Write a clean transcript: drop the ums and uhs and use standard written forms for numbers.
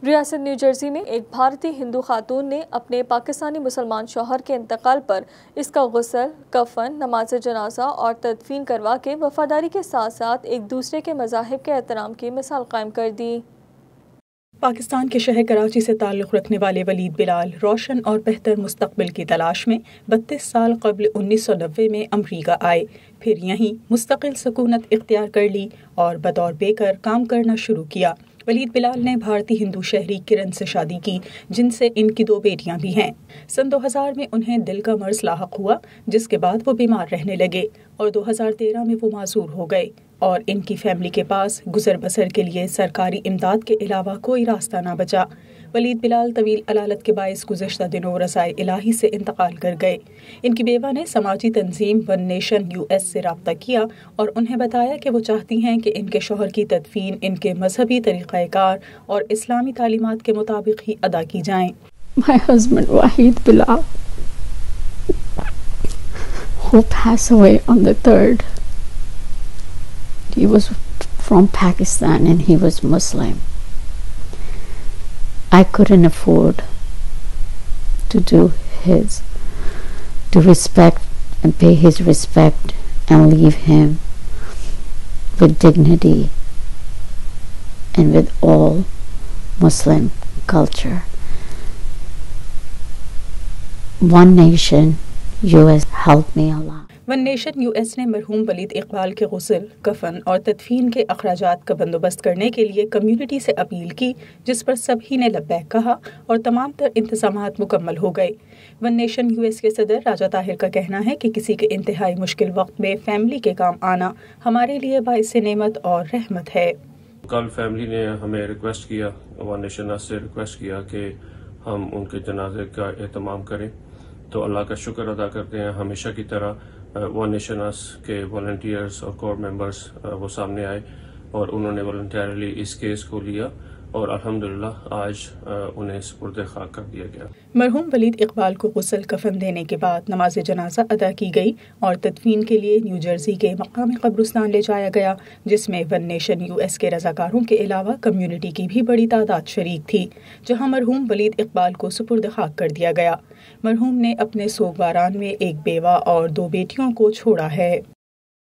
ریاست new Jersey میں ایک بھارتی ہندو خاتون نے اپنے پاکستانی مسلمان شوہر کے انتقال پر اس کا غسل، کفن، نماز جنازہ اور تدفین کروا کے وفاداری کے ساتھ ساتھ ایک دوسرے کے مذاہب کے احترام کی مثال قائم کر دی۔ پاکستان کے شہر کراچی سے تعلق رکھنے والے ولید بلال روشن اور بہتر مستقبل کی تلاش میں 32 سال قبل 1990 میں امریکہ آئے، پھر یہیں مستقل سکونت اختیار کر لی اور بطور بیکر کام کرنا شروع کیا۔ ولید بلال نے بھارتی ہندو شہری کرن سے شادی کی، جن سے ان کی 2 بیٹیاں بھی ہیں۔ سن 2000 میں انہیں دل کا مرض لاحق ہوا، جس کے بعد وہ بیمار رہنے لگے اور 2013 میں وہ معذور ہو گئے اور ان کی فیملی کے پاس گزر بسر کے لیے سرکاری امداد کے علاوہ کوئی راستہ نہ بچا۔ ولید بلال طویل علالت کے باعث گزشتہ دنوں رضائے الہی سے انتقال کر گئے۔ ان کی بیوہ نے سماجی تنظیم ون نیشن US سے رابطہ کیا اور انہیں بتایا کہ وہ چاہتی ہیں کہ ان کے شوہر کی تدفین ان کے مذہبی طریقہ کار اور اسلامی تعلیمات کے مطابق ہی ادا کی جائیں۔ My husband Wahid Bilal, who passed away on the 3rd. He was from Pakistan and he was Muslim. I couldn't afford to respect and pay his respect and leave him with dignity and with all Muslim culture. One Nation US helped me a lot. One nation US نے مرحوم ولید اقبال کے غسل، کفن اور تدفین کے اخراجات کا بندوبست کرنے کے لیے کمیونٹی سے اپیل کی، جس پر سبھی نے لبیک کہا اور تمام تر انتظامات مکمل ہو گئے۔ ون نیشن US کے صدر راجہ طاہر کا کہنا ہے کہ کسی کے انتہائی مشکل وقت میں فیملی کے کام آنا ہمارے لیے باعث نعمت اور رحمت ہے۔ کل فیملی نے ہمیں ریکویسٹ کیا، ون نیشن سے ریکویسٹ کیا کہ ہم ان کے جنازے کا اہتمام کریں، تو اللہ کا شکر ادا کرتے ہیں۔ ہمیشہ کی طرح ون نیشن کے والنٹیئرز اور کور ممبرز وہ سامنے آئے اور انہوں نے والنٹیئرلی اس کیس کو لیا اور الحمدللہ آج انہیں سپرد خاک کر دیا گیا۔ مرحوم ولید اقبال کو غسل کفن دینے کے بعد نماز جنازہ ادا کی گئی اور تدفین کے لیے نیو جرسی کے مقامی قبرستان لے جایا گیا، جس میں ون نیشن US کے رضاکاروں کے علاوہ کمیونٹی کی بھی بڑی تعداد شریک تھی، جہاں مرحوم ولید اقبال کو سپرد خاک کر دیا گیا۔ مرحوم نے اپنے سوگواران میں ایک بیوہ اور 2 بیٹیوں کو چھوڑا ہے۔